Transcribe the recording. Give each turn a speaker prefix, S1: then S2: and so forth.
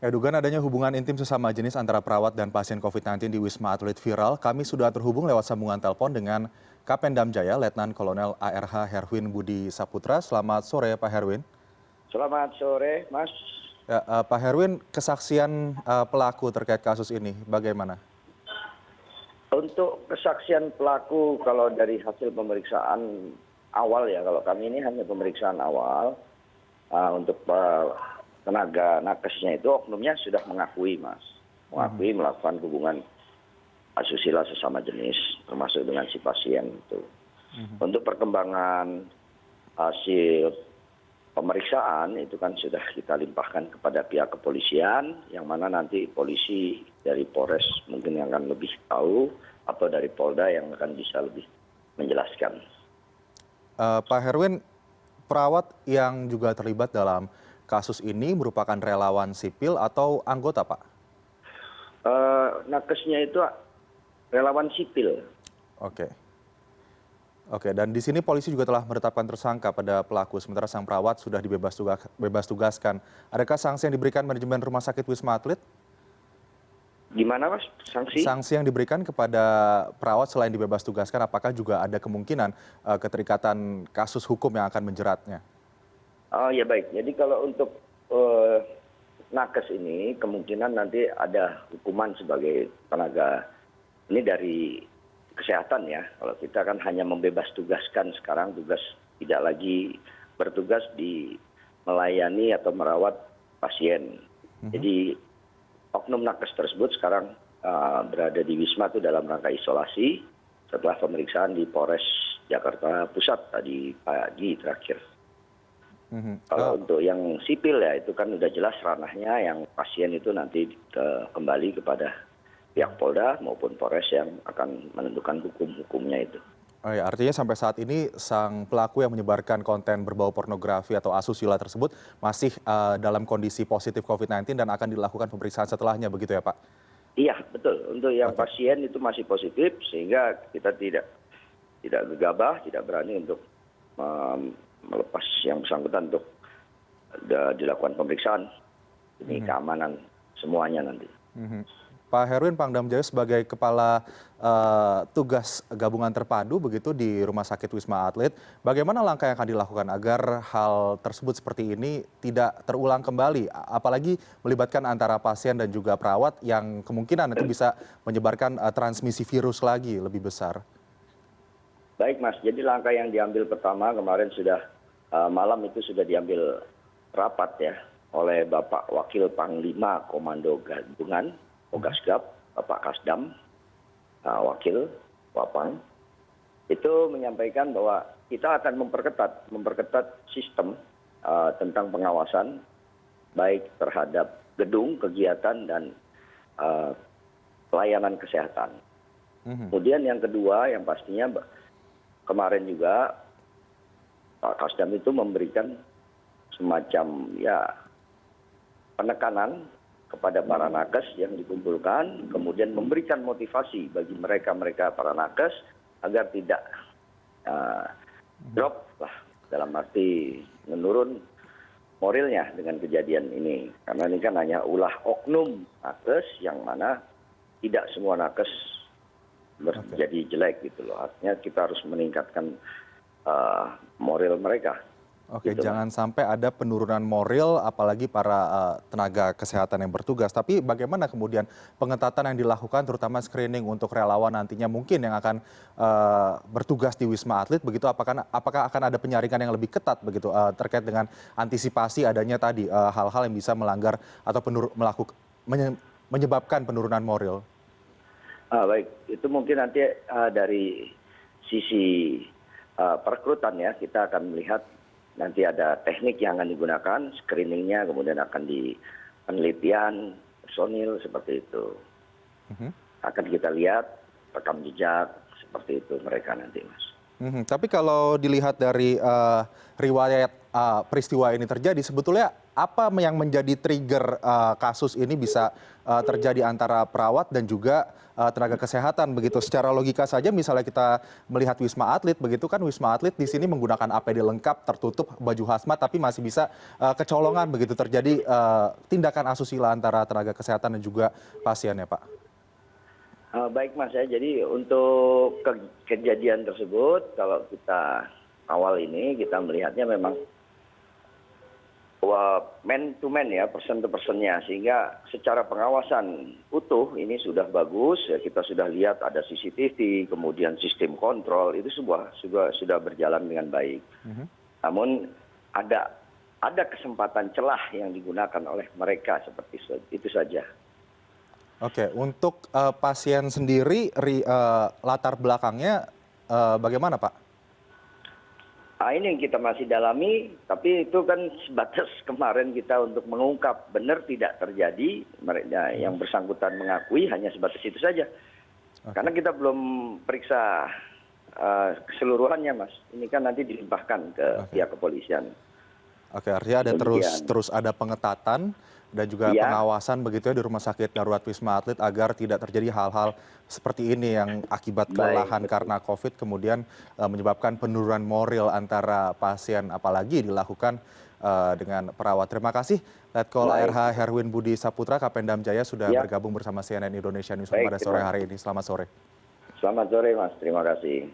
S1: Ya, dugaan adanya hubungan intim sesama jenis antara perawat dan pasien COVID-19 di Wisma Atlet viral. Kami sudah terhubung lewat sambungan telepon dengan Kapendam Jaya, Letnan Kolonel ARH Herwin Budi Saputra. Selamat sore, Pak Herwin.
S2: Selamat sore, Mas.
S1: Ya, Pak Herwin, kesaksian pelaku terkait kasus ini bagaimana?
S2: Untuk kesaksian pelaku, kalau dari hasil pemeriksaan awal ya, kalau kami ini hanya pemeriksaan awal, untuk tenaga nakesnya itu oknumnya sudah mengakui, Mas. Mengakui melakukan hubungan asusila sesama jenis, termasuk dengan si pasien itu. Untuk perkembangan hasil pemeriksaan itu kan sudah kita limpahkan kepada pihak kepolisian, yang mana nanti polisi dari Polres mungkin yang akan lebih tahu, atau dari Polda yang akan bisa lebih menjelaskan.
S1: Pak Herwin, perawat yang juga terlibat dalam kasus ini merupakan relawan sipil atau anggota, Pak?
S2: Nakesnya itu relawan sipil.
S1: Oke. Oke, dan di sini polisi juga telah menetapkan tersangka pada pelaku, sementara sang perawat sudah bebas tugaskan. Adakah sanksi yang diberikan manajemen Rumah Sakit Wisma Atlet?
S2: Gimana, Mas? Sanksi?
S1: Sanksi yang diberikan kepada perawat selain dibebas tugaskan, apakah juga ada kemungkinan keterikatan kasus hukum yang akan menjeratnya?
S2: Oh ya, baik. Jadi kalau untuk nakes ini kemungkinan nanti ada hukuman sebagai tenaga ini dari kesehatan ya. Kalau kita kan hanya membebas tugaskan, sekarang tugas tidak lagi bertugas di melayani atau merawat pasien. Jadi oknum nakes tersebut sekarang berada di Wisma itu dalam rangka isolasi setelah pemeriksaan di Polres Jakarta Pusat tadi pagi terakhir. Kalau untuk yang sipil ya itu kan sudah jelas ranahnya, yang pasien itu nanti kembali kepada pihak Polda maupun Polres yang akan menentukan hukumnya itu.
S1: Oh ya, artinya sampai saat ini sang pelaku yang menyebarkan konten berbau pornografi atau asusila tersebut masih dalam kondisi positif COVID-19 dan akan dilakukan pemeriksaan setelahnya, begitu ya, Pak?
S2: Iya, betul. Untuk yang pasien itu masih positif, sehingga kita tidak gegabah, tidak berani untuk melepas yang bersangkutan untuk dilakukan pemeriksaan. Ini keamanan semuanya nanti.
S1: Pak Herwin, Pangdam Jaya sebagai Kepala Tugas Gabungan Terpadu begitu di Rumah Sakit Wisma Atlet, bagaimana langkah yang akan dilakukan agar hal tersebut seperti ini tidak terulang kembali, apalagi melibatkan antara pasien dan juga perawat yang kemungkinan nanti bisa menyebarkan transmisi virus lagi lebih besar?
S2: Baik, Mas. Jadi langkah yang diambil pertama kemarin sudah malam itu sudah diambil rapat ya oleh Bapak Wakil Panglima Komando Gabungan Kogasgab, Bapak Kasdam, Wakil Wapang, itu menyampaikan bahwa kita akan memperketat sistem tentang pengawasan baik terhadap gedung, kegiatan, dan pelayanan kesehatan. Kemudian yang kedua, yang pastinya kemarin juga Pak Kasdam itu memberikan semacam ya penekanan kepada para nakes yang dikumpulkan, kemudian memberikan motivasi bagi mereka para nakes agar tidak drop lah, dalam arti menurun moralnya dengan kejadian ini. Karena ini kan hanya ulah oknum nakes yang mana tidak semua nakes menjadi jelek gitu loh. Artinya kita harus meningkatkan moral mereka.
S1: Oke,
S2: gitu,
S1: jangan sampai ada penurunan moral apalagi para tenaga kesehatan yang bertugas. Tapi bagaimana kemudian pengetatan yang dilakukan terutama screening untuk relawan nantinya mungkin yang akan bertugas di Wisma Atlet begitu, apakah akan ada penyaringan yang lebih ketat begitu terkait dengan antisipasi adanya tadi hal-hal yang bisa melanggar atau menyebabkan penurunan moral?
S2: Baik, itu mungkin nanti dari sisi perekrutan ya, kita akan melihat nanti ada teknik yang akan digunakan, screeningnya, kemudian akan di penelitian personil seperti itu. Akan kita lihat rekam jejak seperti itu mereka nanti, Mas.
S1: Tapi kalau dilihat dari riwayat peristiwa ini terjadi, sebetulnya apa yang menjadi trigger kasus ini bisa terjadi antara perawat dan juga tenaga kesehatan begitu? Secara logika saja misalnya kita melihat Wisma Atlet begitu kan, Wisma Atlet di sini menggunakan APD lengkap, tertutup, baju hazmat, tapi masih bisa kecolongan begitu, terjadi tindakan asusila antara tenaga kesehatan dan juga pasien ya Pak?
S2: Baik Mas ya, jadi untuk kejadian tersebut kalau kita awal ini kita melihatnya memang man to man ya, person to personnya, sehingga secara pengawasan utuh ini sudah bagus ya, kita sudah lihat ada CCTV, kemudian sistem kontrol itu sudah berjalan dengan baik. Namun ada kesempatan celah yang digunakan oleh mereka seperti itu saja.
S1: Oke, untuk pasien sendiri latar belakangnya bagaimana Pak?
S2: Ini yang kita masih dalami, tapi itu kan sebatas kemarin kita untuk mengungkap benar tidak terjadi, yang bersangkutan mengakui hanya sebatas itu saja. Karena kita belum periksa keseluruhannya Mas, ini kan nanti dilimpahkan ke pihak kepolisian.
S1: Oke, artinya ada terus ada pengetatan dan juga pengawasan begitu ya di Rumah Sakit Darurat Wisma Atlet agar tidak terjadi hal-hal seperti ini yang akibat kelelahan karena COVID kemudian menyebabkan penurunan moral antara pasien, apalagi dilakukan dengan perawat. Terima kasih Letkol ARH Herwin Budi Saputra, Kapendam Jaya sudah bergabung bersama CNN Indonesia Newsroom pada sore hari ini. Selamat sore.
S2: Selamat sore Mas, terima kasih.